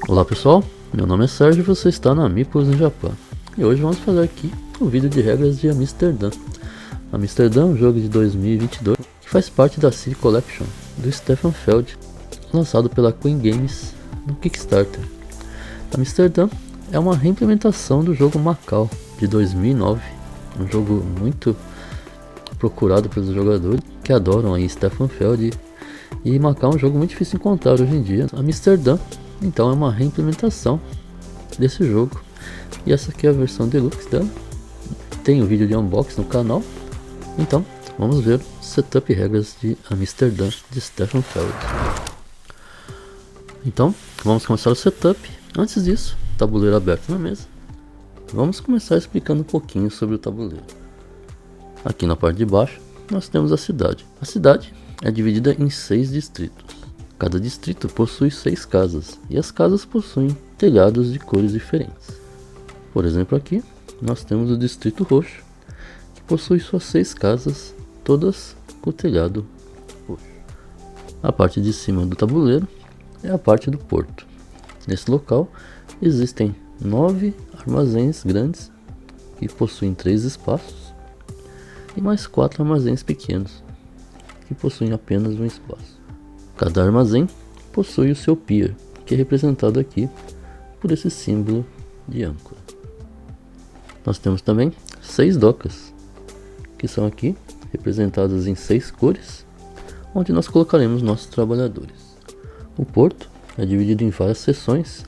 Olá pessoal, meu nome é Sérgio e você está na Meeples no Japão. E hoje vamos fazer aqui o vídeo de regras de Amsterdã. Amsterdã é um jogo de 2022 que faz parte da City Collection do Stefan Feld, lançado pela Queen Games no Kickstarter. Amsterdã é uma reimplementação do jogo Macau de 2009, um jogo muito procurado pelos jogadores que adoram aí Stefan Feld, e Macau é um jogo muito difícil de encontrar hoje em dia. Amsterdã então é uma reimplementação desse jogo, e essa aqui é a versão deluxe dela. Tem um vídeo de unboxing no canal, então vamos ver o setup e regras de Amsterdã de Stefan Feld. Então vamos começar o setup. Antes disso, tabuleiro aberto na mesa. Vamos começar explicando um pouquinho sobre o tabuleiro. Aqui na parte de baixo nós temos a cidade. A cidade é dividida em 6 distritos. Cada distrito possui 6 casas, e as casas possuem telhados de cores diferentes. Por exemplo, aqui nós temos o distrito roxo, que possui suas 6 casas, todas com telhado roxo. A parte de cima do tabuleiro é a parte do porto. Nesse local existem 9 armazéns grandes, que possuem 3 espaços, e mais 4 armazéns pequenos, que possuem apenas um espaço. Cada armazém possui o seu pier, que é representado aqui por esse símbolo de âncora. Nós temos também 6 docas, que são aqui representadas em 6 cores, onde nós colocaremos nossos trabalhadores. O porto é dividido em várias seções,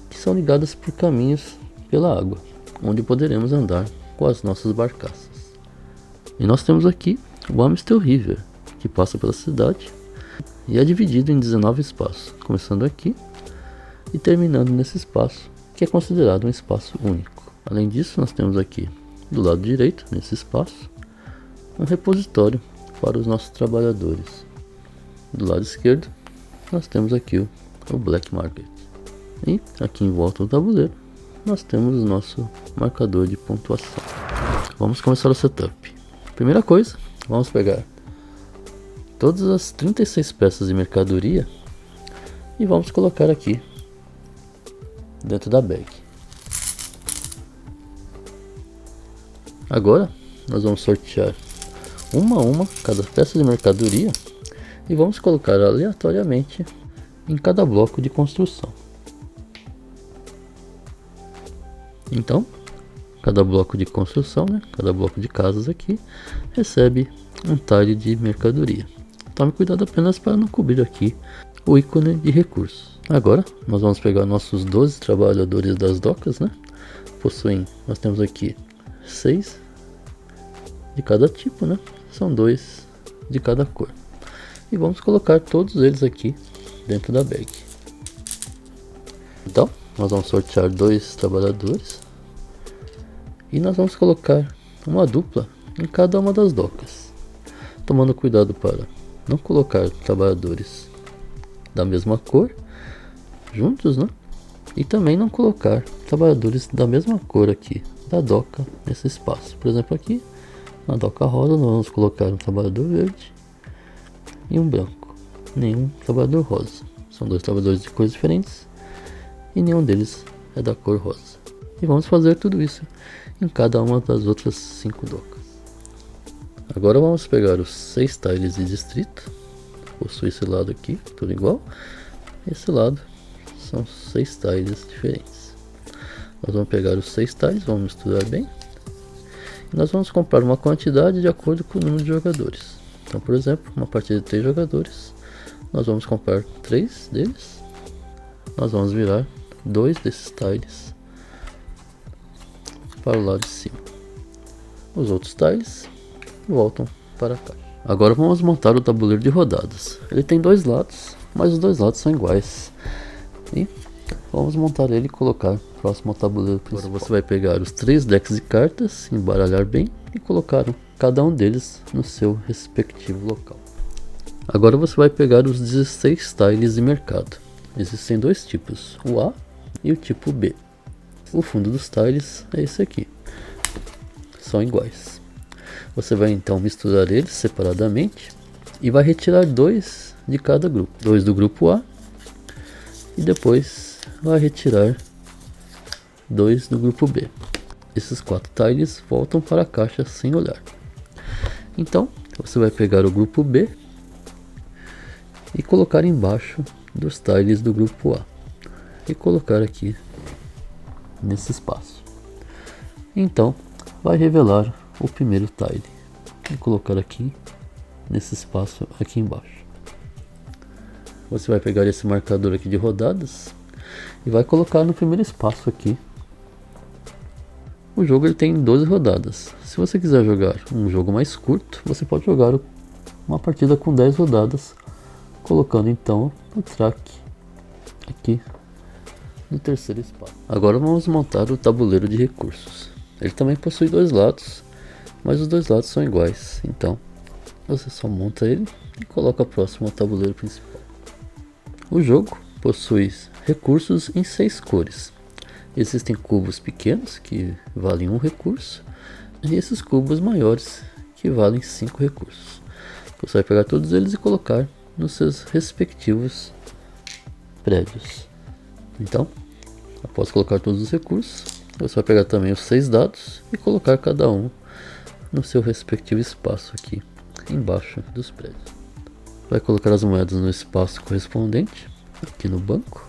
que são ligadas por caminhos pela água, onde poderemos andar com as nossas barcaças. E nós temos aqui o Amstel River, que passa pela cidade, e é dividido em 19 espaços, começando aqui e terminando nesse espaço, que é considerado um espaço único. Além disso, nós temos aqui do lado direito, nesse espaço, um repositório para os nossos trabalhadores. Do lado esquerdo nós temos aqui o Black Market, e aqui em volta do tabuleiro nós temos o nosso marcador de pontuação. Vamos começar o setup. Primeira coisa, vamos pegar todas as 36 peças de mercadoria e vamos colocar aqui dentro da bag. Agora nós vamos sortear uma a uma cada peça de mercadoria e vamos colocar aleatoriamente em cada bloco de construção. Então, cada bloco de construção, cada bloco de casas aqui recebe um tile de mercadoria. Tome cuidado apenas para não cobrir aqui o ícone de recursos. Agora nós vamos pegar nossos 12 trabalhadores das docas, nós temos aqui 6 de cada tipo, são 2 de cada cor. E vamos colocar todos eles aqui dentro da bag. Então nós vamos sortear 2 trabalhadores e nós vamos colocar uma dupla em cada uma das docas, tomando cuidado para não colocar trabalhadores da mesma cor juntos, e também não colocar trabalhadores da mesma cor aqui da doca nesse espaço. Por exemplo, aqui na doca rosa nós vamos colocar um trabalhador verde e um branco, nenhum trabalhador rosa. São 2 trabalhadores de cores diferentes e nenhum deles é da cor rosa. E vamos fazer tudo isso em cada uma das outras 5 docas. Agora vamos pegar os 6 tiles de distrito. Possui esse lado aqui, tudo igual. Esse lado são 6 tiles diferentes. Nós vamos pegar os 6 tiles, vamos misturar bem. E nós vamos comprar uma quantidade de acordo com o número de jogadores. Então, por exemplo, uma partida de 3 jogadores, nós vamos comprar 3 deles. Nós vamos virar 2 desses tiles para o lado de cima. Os outros tiles voltam para cá. Agora vamos montar o tabuleiro de rodadas. Ele tem 2 lados, mas os 2 lados são iguais. E vamos montar ele e colocar próximo ao tabuleiro principal. Agora você vai pegar os 3 decks de cartas, embaralhar bem e colocar cada um deles no seu respectivo local. Agora você vai pegar os 16 tiles de mercado. Existem 2 tipos, o A e o tipo B. O fundo dos tiles é esse aqui. São iguais. Você vai então misturar eles separadamente e vai retirar 2 de cada grupo. 2 do grupo A e depois vai retirar 2 do grupo B. Esses 4 tiles voltam para a caixa sem olhar. Então você vai pegar o grupo B e colocar embaixo dos tiles do grupo A e colocar aqui nesse espaço. Então vai revelar o primeiro tile e colocar aqui nesse espaço aqui embaixo. Você vai pegar esse marcador aqui de rodadas e vai colocar no primeiro espaço aqui. O jogo ele tem 12 rodadas. Se você quiser jogar um jogo mais curto, você pode jogar uma partida com 10 rodadas, colocando então o track aqui no terceiro espaço. Agora vamos montar o tabuleiro de recursos. Ele também possui 2 lados, mas os 2 lados são iguais. Então você só monta ele e coloca próximo ao tabuleiro principal. O jogo possui recursos em 6 cores. Existem cubos pequenos que valem 1 recurso e esses cubos maiores que valem 5 recursos. Você vai pegar todos eles e colocar nos seus respectivos prédios. Então, após colocar todos os recursos, você vai pegar também os 6 dados e colocar cada um no seu respectivo espaço aqui embaixo dos prédios. Vai colocar as moedas no espaço correspondente aqui no banco.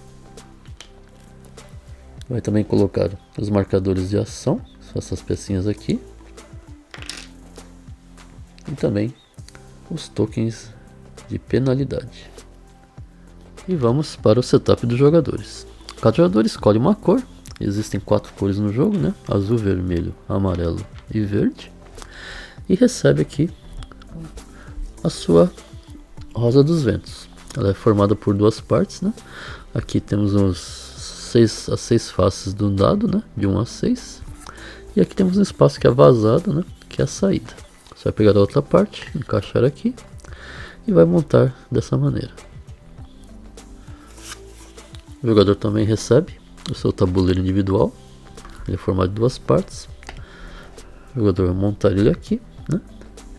Vai também colocar os marcadores de ação, são essas pecinhas aqui. E também os tokens de penalidade. E vamos para o setup dos jogadores. Cada jogador escolhe uma cor. Existem 4 cores no jogo, né? Azul, vermelho, amarelo e verde. E recebe aqui a sua rosa dos ventos. Ela é formada por 2 partes, né? Aqui temos as 6 faces do dado, né? De 1 a 6. E aqui temos um espaço que é vazado, né? Que é a saída. Você vai pegar a outra parte, encaixar aqui e vai montar dessa maneira. O jogador também recebe o seu tabuleiro individual. Ele é formado de 2 partes. O jogador vai montar ele aqui, né?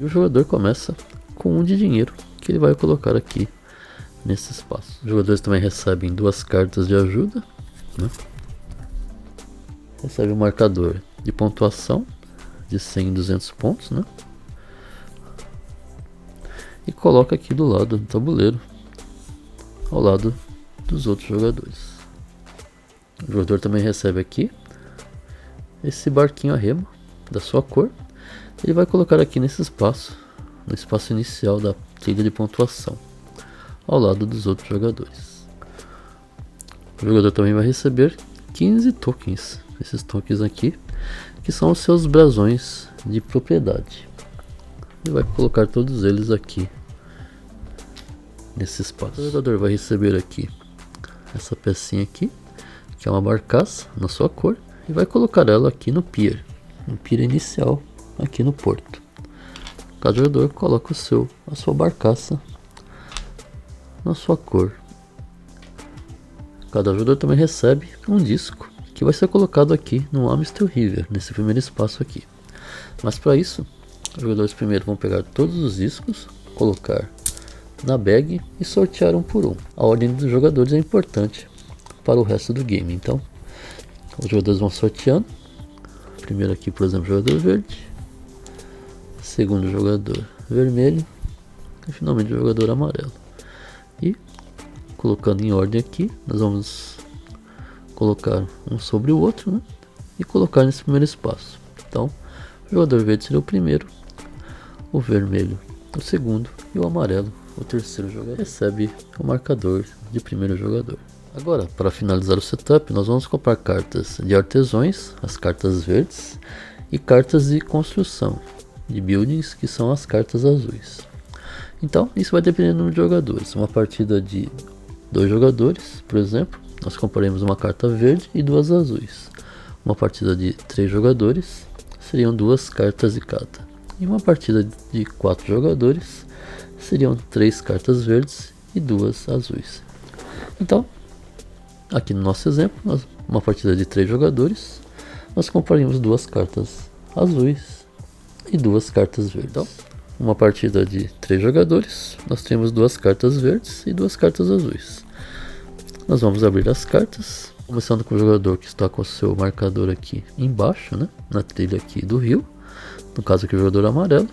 E o jogador começa com 1 de dinheiro que ele vai colocar aqui nesse espaço. Os jogadores também recebem 2 cartas de ajuda, né? Recebe um marcador de pontuação de 100 e 200 pontos, né? E coloca aqui do lado do tabuleiro, ao lado dos outros jogadores. O jogador também recebe aqui esse barquinho a remo da sua cor. Ele vai colocar aqui nesse espaço, no espaço inicial da trilha de pontuação, ao lado dos outros jogadores. O jogador também vai receber 15 tokens, esses tokens aqui, que são os seus brasões de propriedade. Ele vai colocar todos eles aqui nesse espaço. O jogador vai receber aqui essa pecinha aqui, que é uma barcaça na sua cor, e vai colocar ela aqui no pier inicial, aqui no porto. Cada jogador coloca a sua barcaça na sua cor. Cada jogador também recebe um disco que vai ser colocado aqui no Amstel River, nesse primeiro espaço aqui. Mas para isso, os jogadores primeiro vão pegar todos os discos, colocar na bag e sortear um por um. A ordem dos jogadores é importante para o resto do game. Então, os jogadores vão sorteando. Primeiro aqui, por exemplo, jogador verde. Segundo jogador vermelho. E finalmente o jogador amarelo. E colocando em ordem aqui, nós vamos colocar um sobre o outro, né? E colocar nesse primeiro espaço. Então, o jogador verde seria o primeiro, o vermelho o segundo e o amarelo o terceiro jogador. Recebe o marcador de primeiro jogador. Agora, para finalizar o setup, nós vamos comprar cartas de artesões, as cartas verdes, e cartas de construção, de buildings, que são as cartas azuis. Então, isso vai depender do número de jogadores. Uma partida de 2 jogadores, por exemplo, nós compraremos uma carta verde e 2 azuis. Uma partida de 3 jogadores, seriam 2 cartas de cada. E uma partida de 4 jogadores, seriam 3 cartas verdes e 2 azuis. Então, aqui no nosso exemplo, uma partida de 3 jogadores, nós compraríamos 2 cartas azuis e 2 cartas verdes. Então, uma partida de 3 jogadores, nós temos 2 cartas verdes e 2 cartas azuis. Nós vamos abrir as cartas Começando com o jogador que está com o seu marcador aqui embaixo, né, na trilha aqui do rio. No caso aqui o jogador amarelo.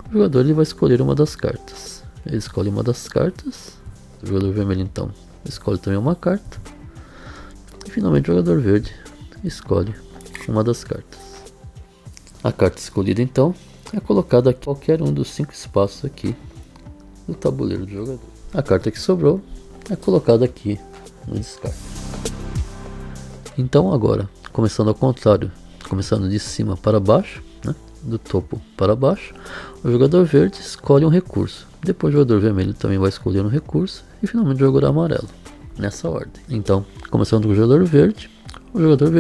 O jogador ele vai escolher uma das cartas. Ele escolhe uma das cartas. O jogador vermelho então escolhe também uma carta. E finalmente o jogador verde escolhe uma das cartas. A carta escolhida então é colocada em qualquer um dos 5 espaços aqui no tabuleiro do jogador. A carta que sobrou é colocada aqui no descarte. Então agora, começando ao contrário, começando de cima para baixo, né, do topo para baixo, o jogador verde escolhe um recurso. Depois o jogador vermelho também vai escolher um recurso e finalmente o jogador amarelo, nessa ordem. Então, começando com o jogador verde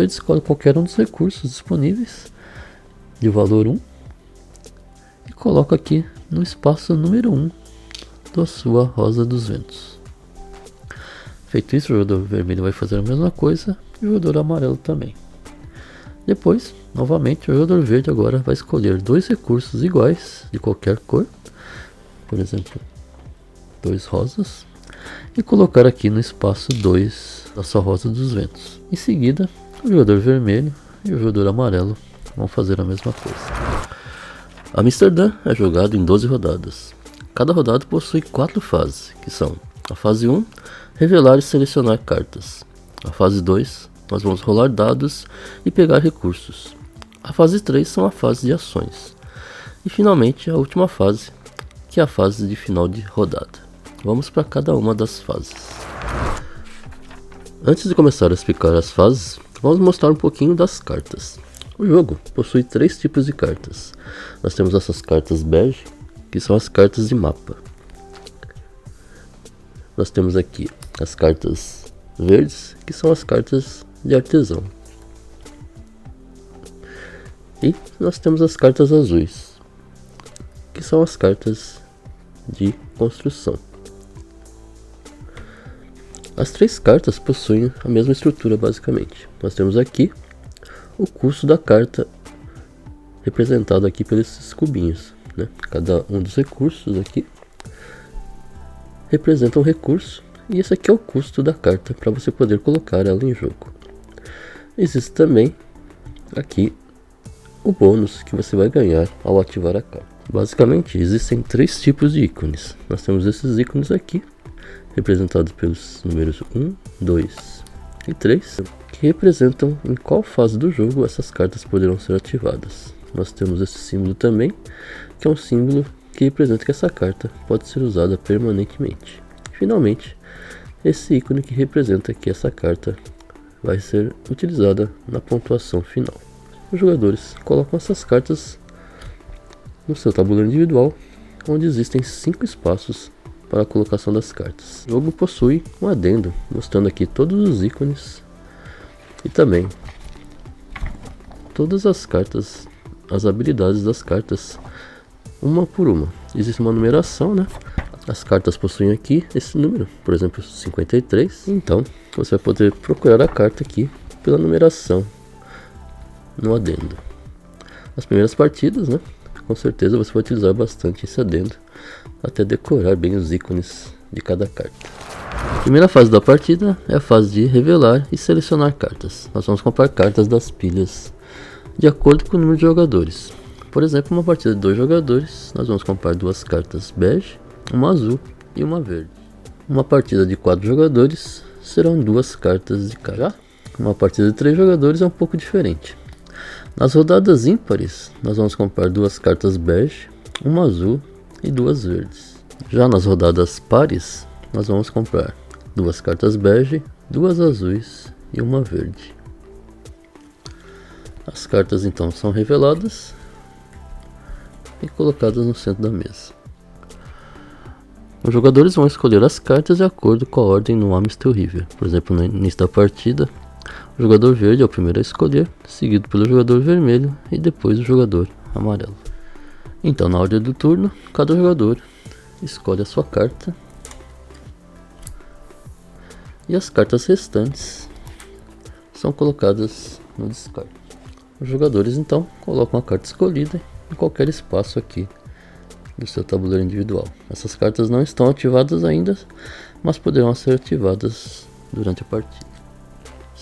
escolhe qualquer um dos recursos disponíveis de valor 1 e coloca aqui no espaço número 1 da sua Rosa dos Ventos. Feito isso, o jogador vermelho vai fazer a mesma coisa e o jogador amarelo também. Depois, novamente, o jogador verde agora vai escolher 2 recursos iguais de qualquer cor, por exemplo, 2 rosas, e colocar aqui no espaço 2 da sua Rosa dos Ventos. Em seguida, o jogador vermelho e o jogador amarelo vão fazer a mesma coisa. Amsterdã é jogado em 12 rodadas. Cada rodada possui 4 fases, que são a fase 1, revelar e selecionar cartas. A fase 2, nós vamos rolar dados e pegar recursos. A fase 3 são a fase de ações. E finalmente a última fase, que é a fase de final de rodada. Vamos para cada uma das fases. Antes de começar a explicar as fases, vamos mostrar um pouquinho das cartas. O jogo possui 3 tipos de cartas. Nós temos essas cartas bege, que são as cartas de mapa. Nós temos aqui as cartas verdes, que são as cartas de artesão. E nós temos as cartas azuis, que são as cartas de construção. As 3 cartas possuem a mesma estrutura basicamente. Nós temos aqui o custo da carta representado aqui pelos cubinhos, né? Cada um dos recursos aqui representa um recurso e esse aqui é o custo da carta para você poder colocar ela em jogo. Existe também aqui o bônus que você vai ganhar ao ativar a carta. Basicamente existem 3 tipos de ícones. Nós temos esses ícones aqui representados pelos números 1, 2 e 3, que representam em qual fase do jogo essas cartas poderão ser ativadas. Nós temos esse símbolo também, que é um símbolo que representa que essa carta pode ser usada permanentemente. Finalmente, esse ícone que representa que essa carta vai ser utilizada na pontuação final. Os jogadores colocam essas cartas no seu tabuleiro individual, onde existem 5 espaços para a colocação das cartas. O jogo possui um adendo, mostrando aqui todos os ícones e também todas as cartas, as habilidades das cartas, uma por uma. Existe uma numeração, né? As cartas possuem aqui esse número, por exemplo, 53. Então, você vai poder procurar a carta aqui pela numeração no adendo. As primeiras partidas, né? Com certeza você vai utilizar bastante esse adendo até decorar bem os ícones de cada carta. A primeira fase da partida é a fase de revelar e selecionar cartas. Nós vamos comprar cartas das pilhas de acordo com o número de jogadores. Por exemplo, uma partida de 2 jogadores, nós vamos comprar 2 cartas bege, uma azul e uma verde. Uma partida de 4 jogadores serão 2 cartas de cada. Já uma partida de 3 jogadores é um pouco diferente. Nas rodadas ímpares, nós vamos comprar 2 cartas bege, uma azul e 2 verdes. Já nas rodadas pares, nós vamos comprar 2 cartas bege, 2 azuis e uma verde. As cartas então são reveladas e colocadas no centro da mesa. Os jogadores vão escolher as cartas de acordo com a ordem no Amstel River. Por exemplo, no início da partida, o jogador verde é o primeiro a escolher, seguido pelo jogador vermelho e depois o jogador amarelo. Então, na ordem do turno, cada jogador escolhe a sua carta e as cartas restantes são colocadas no descarte. Os jogadores então colocam a carta escolhida em qualquer espaço aqui do seu tabuleiro individual. Essas cartas não estão ativadas ainda, mas poderão ser ativadas durante a partida.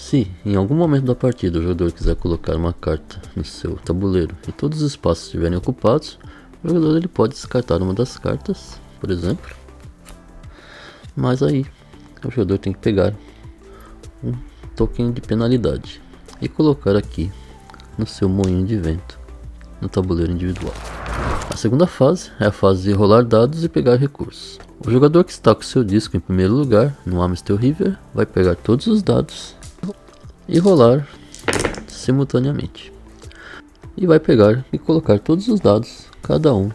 Se em algum momento da partida o jogador quiser colocar uma carta no seu tabuleiro e todos os espaços estiverem ocupados, o jogador ele pode descartar uma das cartas, por exemplo. Mas aí o jogador tem que pegar um token de penalidade e colocar aqui no seu moinho de vento, no tabuleiro individual. A segunda fase é a fase de rolar dados e pegar recursos. O jogador que está com seu disco em primeiro lugar no Amstel River vai pegar todos os dados e rolar simultaneamente. E vai pegar e colocar todos os dados, cada um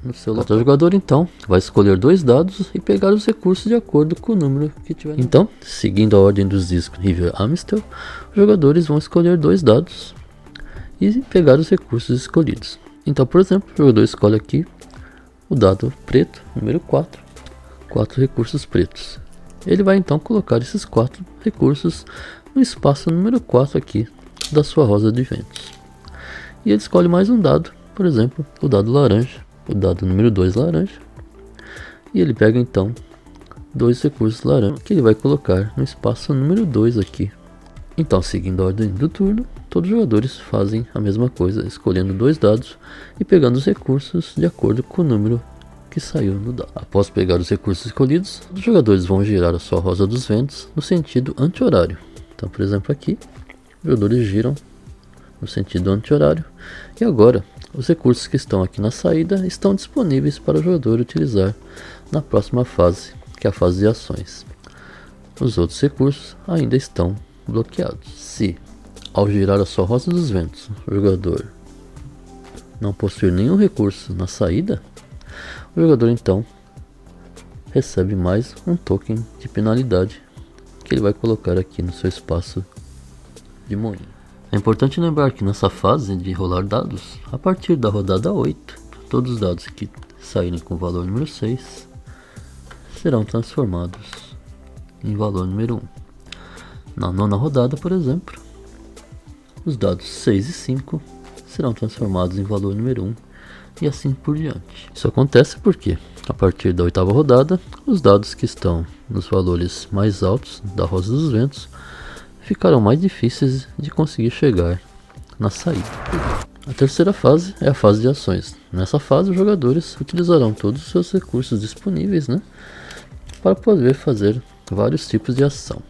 no seu local. O jogador então vai escolher 2 dados e pegar os recursos de acordo com o número que tiver. Então, seguindo a ordem dos discos River Amstel, os jogadores vão escolher 2 dados e pegar os recursos escolhidos. Então, por exemplo, o jogador escolhe aqui o dado preto, número 4, 4 recursos pretos. Ele vai então colocar esses 4 recursos no espaço número 4 aqui da sua rosa de ventos. E ele escolhe mais um dado, por exemplo, o dado laranja, o dado número 2 laranja. E ele pega então 2 recursos laranja que ele vai colocar no espaço número 2 aqui. Então, seguindo a ordem do turno, todos os jogadores fazem a mesma coisa, escolhendo 2 dados e pegando os recursos de acordo com o número que saiu no dado. Após pegar os recursos escolhidos, os jogadores vão girar a sua rosa dos ventos no sentido anti-horário. Então, por exemplo, aqui, os jogadores giram no sentido anti-horário. E agora, os recursos que estão aqui na saída estão disponíveis para o jogador utilizar na próxima fase, que é a fase de ações. Os outros recursos ainda estão bloqueados. Se, ao girar a sua rosa dos ventos, o jogador não possuir nenhum recurso na saída, o jogador então recebe mais um token de penalidade que ele vai colocar aqui no seu espaço de moinho. É importante lembrar que nessa fase de rolar dados, a partir da rodada 8, todos os dados que saírem com o valor número 6 serão transformados em valor número 1. Na nona rodada, por exemplo, os dados 6 e 5 serão transformados em valor número 1 e assim por diante. Isso acontece porque, a partir da 8ª rodada, os dados que estão nos valores mais altos da rosa dos ventos ficarão mais difíceis de conseguir chegar na saída. A terceira fase é a fase de ações. Nessa fase, os jogadores utilizarão todos os seus recursos disponíveis, para poder fazer vários tipos de ação.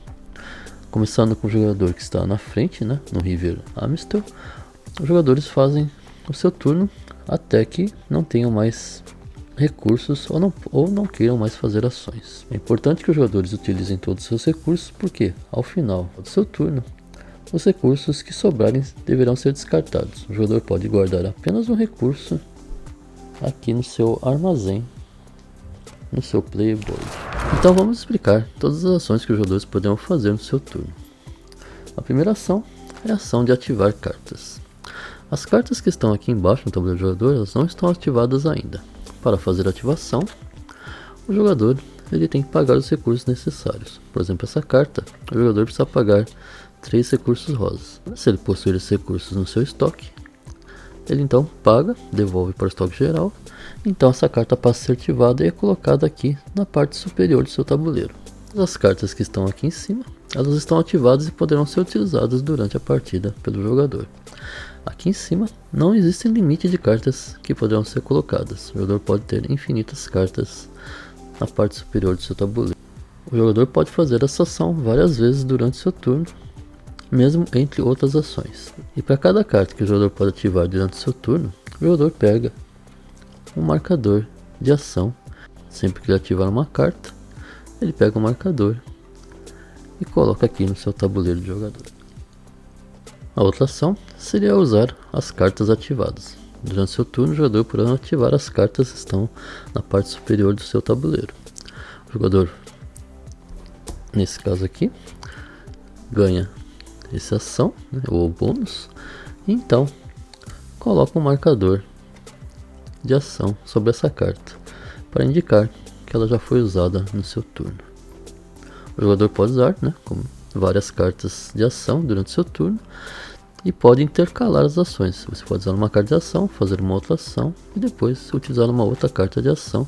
Começando com o jogador que está na frente, no River Amstel, os jogadores fazem o seu turno até que não tenham mais recursos ou não queiram mais fazer ações. É importante que os jogadores utilizem todos os seus recursos, porque ao final do seu turno, os recursos que sobrarem deverão ser descartados. O jogador pode guardar apenas um recurso aqui no seu armazém, no seu playboard. Então vamos explicar todas as ações que os jogadores poderão fazer no seu turno. A primeira ação é a ação de ativar cartas. As cartas que estão aqui embaixo no tabuleiro do jogador, elas não estão ativadas ainda. Para fazer a ativação, o jogador ele tem que pagar os recursos necessários. Por exemplo, essa carta, o jogador precisa pagar 3 recursos rosas. Se ele possuir esses recursos no seu estoque, ele então paga, devolve para o estoque geral. Então essa carta passa a ser ativada e é colocada aqui na parte superior do seu tabuleiro. As cartas que estão aqui em cima, elas estão ativadas e poderão ser utilizadas durante a partida pelo jogador. Aqui em cima não existe limite de cartas que poderão ser colocadas. O jogador pode ter infinitas cartas na parte superior do seu tabuleiro. O jogador pode fazer essa ação várias vezes durante seu turno, mesmo entre outras ações. E para cada carta que o jogador pode ativar durante seu turno, o jogador pega um marcador de ação. Sempre que ele ativar uma carta, ele pega um marcador e coloca aqui no seu tabuleiro de jogador. A outra ação seria usar as cartas ativadas. Durante seu turno, o jogador poderá ativar as cartas que estão na parte superior do seu tabuleiro. O jogador, nesse caso aqui, ganha essa ação, ou bônus, e então coloca um marcador de ação sobre essa carta, para indicar que ela já foi usada no seu turno. O jogador pode usar como várias cartas de ação durante seu turno e pode intercalar as ações. Você pode usar uma carta de ação, fazer uma outra ação e depois utilizar uma outra carta de ação,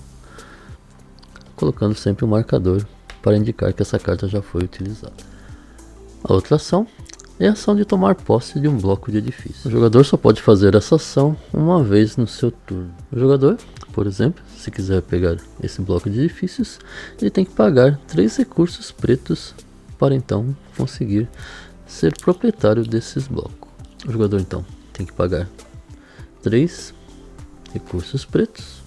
colocando sempre um marcador para indicar que essa carta já foi utilizada. A outra ação é a ação de tomar posse de um bloco de edifício. O jogador só pode fazer essa ação uma vez no seu turno. O jogador, por exemplo, se quiser pegar esse bloco de edifícios, ele tem que pagar 3 recursos pretos para então conseguir ser proprietário desses blocos. O jogador então tem que pagar 3 recursos pretos,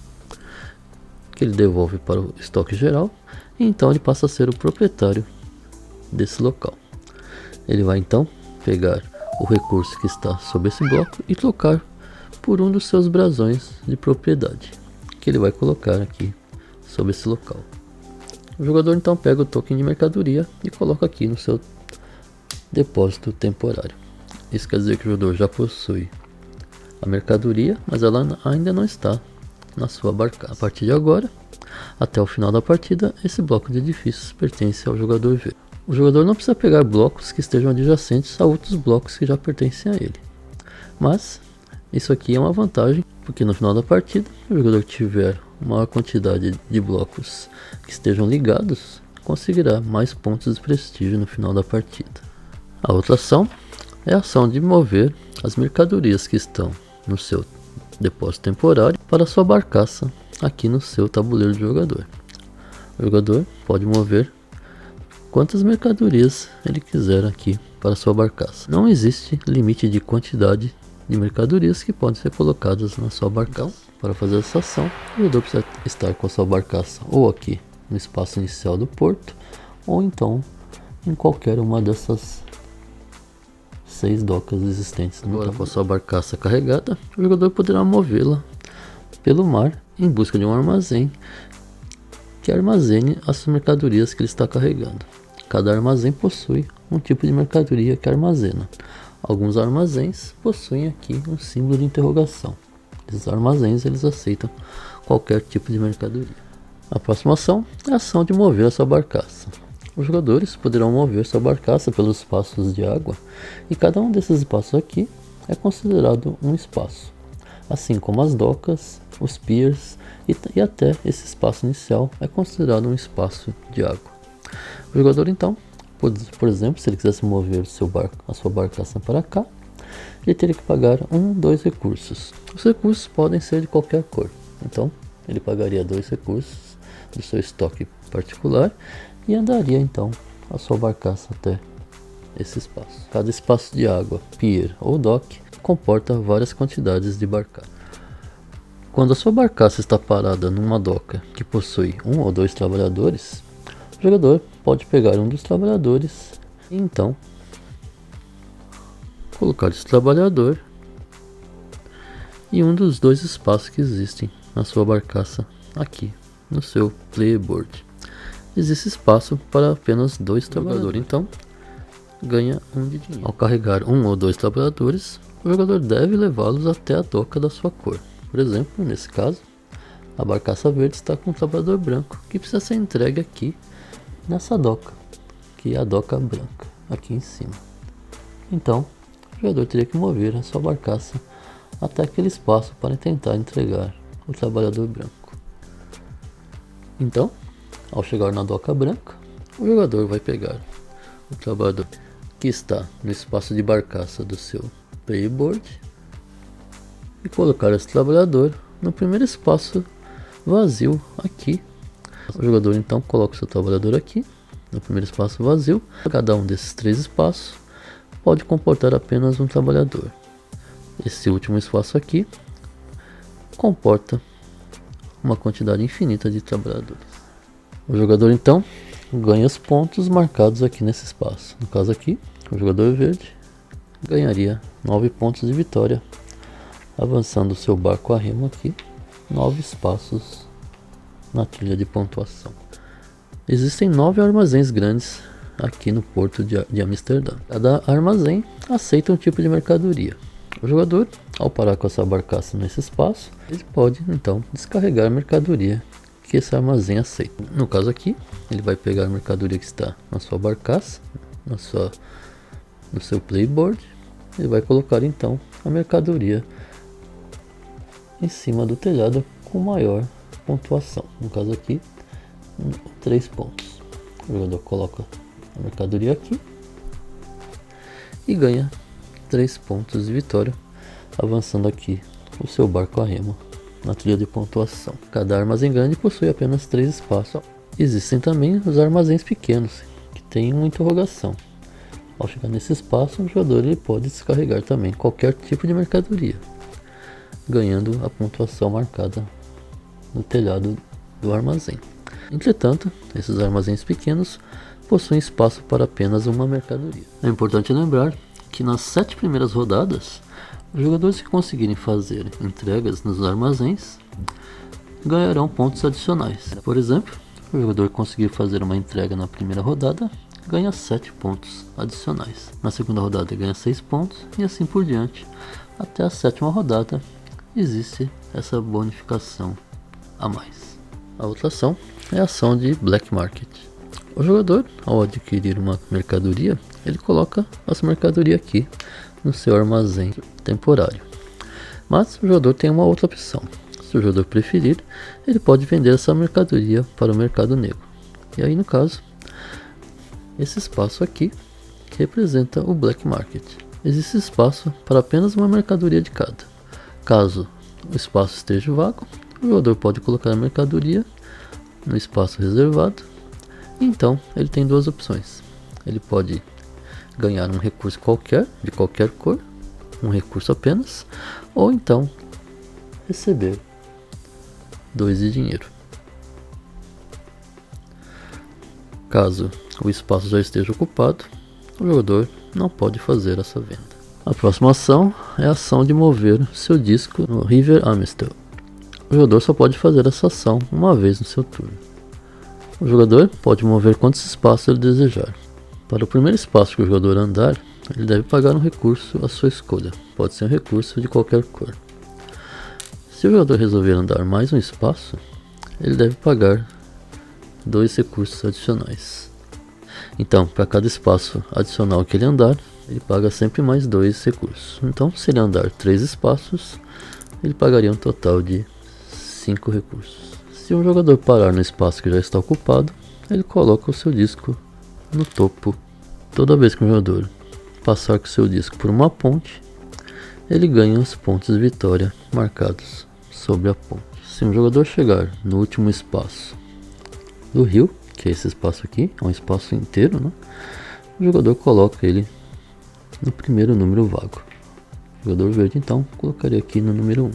que ele devolve para o estoque geral, e então ele passa a ser o proprietário desse local. Ele vai então pegar o recurso que está sobre esse bloco e trocar por um dos seus brasões de propriedade, que ele vai colocar aqui sobre esse local. O jogador então pega o token de mercadoria e coloca aqui no seu depósito temporário. Isso quer dizer que o jogador já possui a mercadoria, mas ela ainda não está na sua barcaça. A partir de agora, até o final da partida, esse bloco de edifícios pertence ao jogador V. O jogador não precisa pegar blocos que estejam adjacentes a outros blocos que já pertencem a ele. Mas isso aqui é uma vantagem, porque no final da partida, se o jogador tiver maior quantidade de blocos que estejam ligados, conseguirá mais pontos de prestígio no final da partida. A outra ação é a ação de mover as mercadorias que estão no seu depósito temporário para sua barcaça aqui no seu tabuleiro de jogador. O jogador pode mover quantas mercadorias ele quiser aqui para sua barcaça. Não existe limite de quantidade de mercadorias que podem ser colocadas na sua barcaça. Para fazer essa ação, o jogador precisa estar com a sua barcaça ou aqui no espaço inicial do porto, ou então em qualquer uma dessas 6 docas existentes. Agora, com a sua barcaça carregada, o jogador poderá movê-la pelo mar em busca de um armazém que armazene as mercadorias que ele está carregando. Cada armazém possui um tipo de mercadoria que armazena. Alguns armazéns possuem aqui um símbolo de interrogação. Esses armazéns eles aceitam qualquer tipo de mercadoria. A próxima ação é a ação de mover a sua barcaça. Os jogadores poderão mover sua barcaça pelos espaços de água, e cada um desses espaços aqui é considerado um espaço, assim como as docas, os piers e até esse espaço inicial é considerado um espaço de água. O jogador então, por exemplo, se ele quisesse mover a sua barcaça para cá, ele teria que pagar 2 recursos. Os recursos podem ser de qualquer cor, então ele pagaria 2 recursos do seu estoque particular e andaria então a sua barcaça até esse espaço. Cada espaço de água, pier ou dock comporta várias quantidades de barcaça. Quando a sua barcaça está parada numa doca que possui 1 ou 2 trabalhadores, o jogador pode pegar um dos trabalhadores e então colocar esse trabalhador em um dos 2 espaços que existem na sua barcaça aqui no seu playboard. Existe espaço para apenas 2 trabalhadores, então ganha 1 de dinheiro. Ao carregar 1 ou 2 trabalhadores, o jogador deve levá-los até a doca da sua cor. Por exemplo, nesse caso, a barcaça verde está com um trabalhador branco que precisa ser entregue aqui nessa doca, que é a doca branca, aqui em cima. Então, o jogador teria que mover a sua barcaça até aquele espaço para tentar entregar o trabalhador branco. Então, ao chegar na doca branca, o jogador vai pegar o trabalhador que está no espaço de barcaça do seu playboard e colocar esse trabalhador no primeiro espaço vazio aqui. O jogador então coloca o seu trabalhador aqui no primeiro espaço vazio. Cada um desses 3 espaços pode comportar apenas um trabalhador. Esse último espaço aqui comporta uma quantidade infinita de trabalhadores. O jogador então ganha os pontos marcados aqui nesse espaço. No caso aqui, o jogador verde ganharia 9 pontos de vitória, avançando o seu barco a remo aqui 9 espaços na trilha de pontuação. Existem 9 armazéns grandes aqui no porto de Amsterdã. Cada armazém aceita um tipo de mercadoria. O jogador, ao parar com a sua barcaça nesse espaço, ele pode então descarregar a mercadoria que esse armazém aceita. No caso aqui, ele vai pegar a mercadoria que está na sua barcaça, no seu playboard, ele vai colocar então a mercadoria em cima do telhado com maior pontuação. No caso aqui, 3 pontos. O jogador coloca a mercadoria aqui e ganha 3 pontos de vitória, avançando aqui o seu barco a remo na trilha de pontuação. Cada armazém grande possui apenas 3 espaços. Existem também os armazéns pequenos, que tem uma interrogação. Ao chegar nesse espaço, o jogador ele pode descarregar também qualquer tipo de mercadoria, ganhando a pontuação marcada no telhado do armazém. Entretanto, esses armazéns pequenos possuem espaço para apenas uma mercadoria. É importante lembrar que nas 7 primeiras rodadas, os jogadores que conseguirem fazer entregas nos armazéns ganharão pontos adicionais. Por exemplo, o jogador que conseguir fazer uma entrega na primeira rodada ganha 7 pontos adicionais. Na segunda rodada ganha 6 pontos e assim por diante. Até a 7ª rodada existe essa bonificação a mais. A outra ação é a ação de Black Market. O jogador, ao adquirir uma mercadoria, ele coloca essa mercadoria aqui no seu armazém temporário. Mas o jogador tem uma outra opção. Se o jogador preferir, ele pode vender essa mercadoria para o mercado negro. E aí, no caso, esse espaço aqui que representa o Black Market. Existe espaço para apenas uma mercadoria de cada. Caso o espaço esteja vago, o jogador pode colocar a mercadoria no espaço reservado. Então, ele tem duas opções. Ele pode ganhar um recurso qualquer, de qualquer cor, um recurso apenas, ou então receber 2 de dinheiro. Caso o espaço já esteja ocupado, o jogador não pode fazer essa venda. A próxima ação é a ação de mover seu disco no River Amstel. O jogador só pode fazer essa ação uma vez no seu turno. O jogador pode mover quantos espaços ele desejar. Para o primeiro espaço que o jogador andar, ele deve pagar um recurso à sua escolha. Pode ser um recurso de qualquer cor. Se o jogador resolver andar mais um espaço, ele deve pagar 2 recursos adicionais. Então, para cada espaço adicional que ele andar, ele paga sempre mais 2 recursos. Então, se ele andar 3 espaços, ele pagaria um total de 5 recursos. Se um jogador parar no espaço que já está ocupado, ele coloca o seu disco no topo. Toda vez que um jogador passar com seu disco por uma ponte, ele ganha os pontos de vitória marcados sobre a ponte. Se um jogador chegar no último espaço do rio, que é esse espaço aqui, é um espaço inteiro, né? O jogador coloca ele no primeiro número vago. O jogador verde então colocaria aqui no número 1.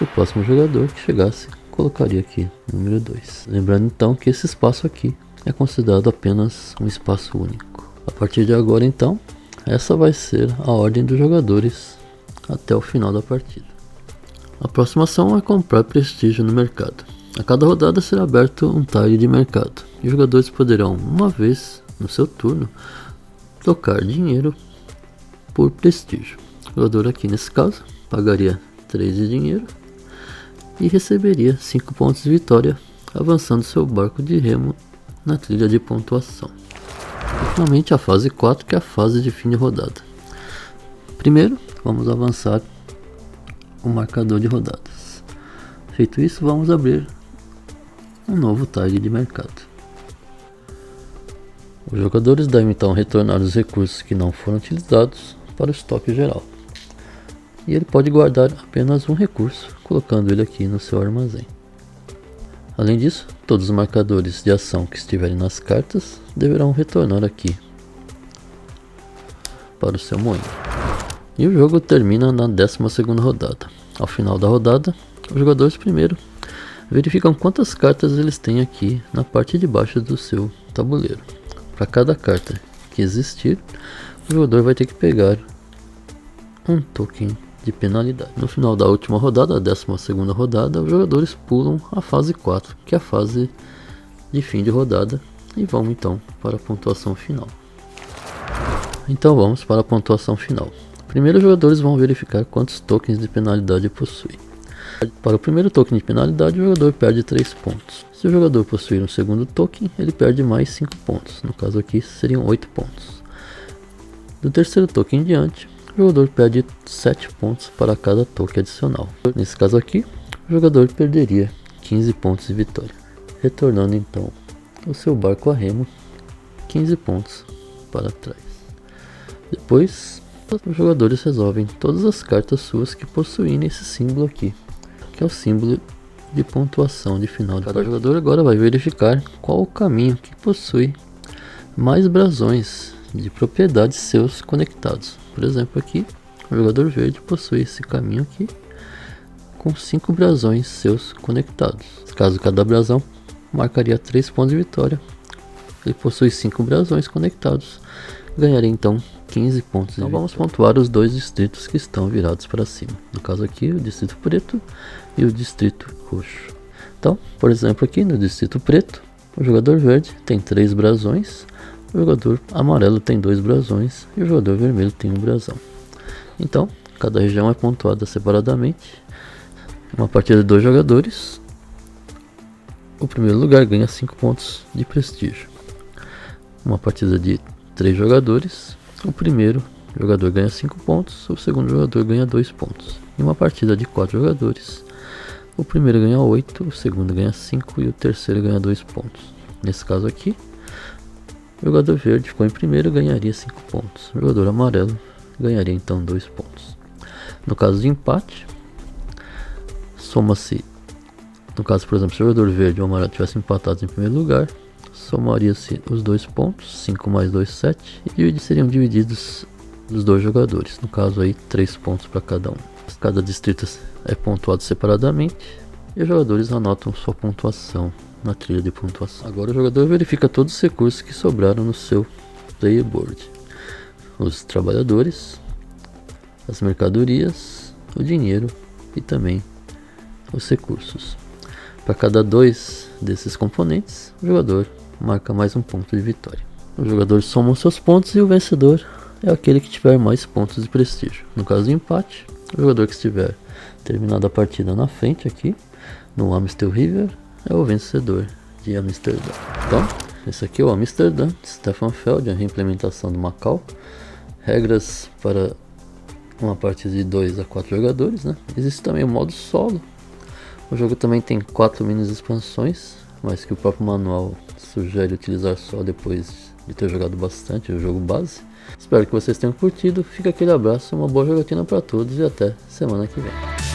O próximo jogador que chegasse colocaria aqui no número 2. Lembrando então que esse espaço aqui é considerado apenas um espaço único. A partir de agora então, essa vai ser a ordem dos jogadores até o final da partida. A próxima ação é comprar prestígio no mercado. A cada rodada será aberto um tile de mercado e os jogadores poderão, uma vez no seu turno, trocar dinheiro por prestígio. O jogador aqui nesse caso pagaria 3 de dinheiro e receberia 5 pontos de vitória, avançando seu barco de remo na trilha de pontuação. E finalmente a fase 4, que é a fase de fim de rodada. Primeiro, vamos avançar o marcador de rodadas. Feito isso, vamos abrir um novo tile de mercado. Os jogadores devem então retornar os recursos que não foram utilizados para o estoque geral. E ele pode guardar apenas um recurso, colocando ele aqui no seu armazém. Além disso, todos os marcadores de ação que estiverem nas cartas deverão retornar aqui para o seu moinho. E o jogo termina na 12ª rodada. Ao final da rodada, os jogadores primeiro verificam quantas cartas eles têm aqui na parte de baixo do seu tabuleiro. Para cada carta que existir, o jogador vai ter que pegar um token de penalidade. No final da última rodada, a 12ª rodada, os jogadores pulam a fase 4, que é a fase de fim de rodada, e vão então para a pontuação final. Então vamos para a pontuação final. Primeiro, os jogadores vão verificar quantos tokens de penalidade possui. Para o primeiro token de penalidade, o jogador perde 3 pontos. Se o jogador possuir um segundo token, ele perde mais 5 pontos. No caso aqui, seriam 8 pontos. Do terceiro token em diante, o jogador perde 7 pontos para cada token adicional. Nesse caso aqui, o jogador perderia 15 pontos de vitória, retornando então o seu barco a remo 15 pontos para trás. Depois, os jogadores resolvem todas as cartas suas que possuem esse símbolo aqui, que é o símbolo de pontuação de final. Cada jogador agora vai verificar qual o caminho que possui mais brasões de propriedades seus conectados. Por exemplo, aqui o jogador verde possui esse caminho aqui com 5 brasões seus conectados. Caso cada brasão marcaria 3 pontos de vitória, ele possui 5 brasões conectados, ganharia então 15 pontos. Então vamos pontuar os dois distritos que estão virados para cima. No caso aqui, o distrito preto e o distrito roxo. Então, por exemplo, aqui no distrito preto, o jogador verde tem 3 brasões, o jogador amarelo tem 2 brasões e o jogador vermelho tem 1 brasão. Então, cada região é pontuada separadamente. Uma partida de 2 jogadores, o primeiro lugar ganha 5 pontos de prestígio. Uma partida de 3 jogadores, o primeiro jogador ganha 5 pontos, o segundo jogador ganha 2 pontos. Em uma partida de 4 jogadores, o primeiro ganha 8, o segundo ganha 5 e o terceiro ganha 2 pontos. Nesse caso aqui, o jogador verde ficou em primeiro, ganharia 5 pontos. O jogador amarelo ganharia então 2 pontos. No caso de empate, soma-se, no caso, por exemplo, se o jogador verde e o amarelo tivessem empatados em primeiro lugar, somaria-se os 2 pontos, 5 mais 2, 7, e seriam divididos os 2 jogadores, no caso aí 3 pontos para cada um. Cada distrito é pontuado separadamente e os jogadores anotam sua pontuação na trilha de pontuação. Agora o jogador verifica todos os recursos que sobraram no seu player board: os trabalhadores, as mercadorias, o dinheiro e também os recursos. Para cada 2 desses componentes, o jogador marca mais um ponto de vitória. Os jogadores somam seus pontos e o vencedor é aquele que tiver mais pontos de prestígio. No caso de empate, o jogador que estiver terminado a partida na frente aqui, no Amstel River, é o vencedor de Amsterdã. Então, esse aqui é o Amsterdã, Stefan Feld, a reimplementação do Macau. Regras para uma partida de 2 a 4 jogadores, né? Existe também o modo solo. O jogo também tem 4 mini expansões, mas que o próprio manual sugere utilizar só depois de ter jogado bastante o jogo base. Espero que vocês tenham curtido, fica aquele abraço, uma boa jogatina para todos e até semana que vem.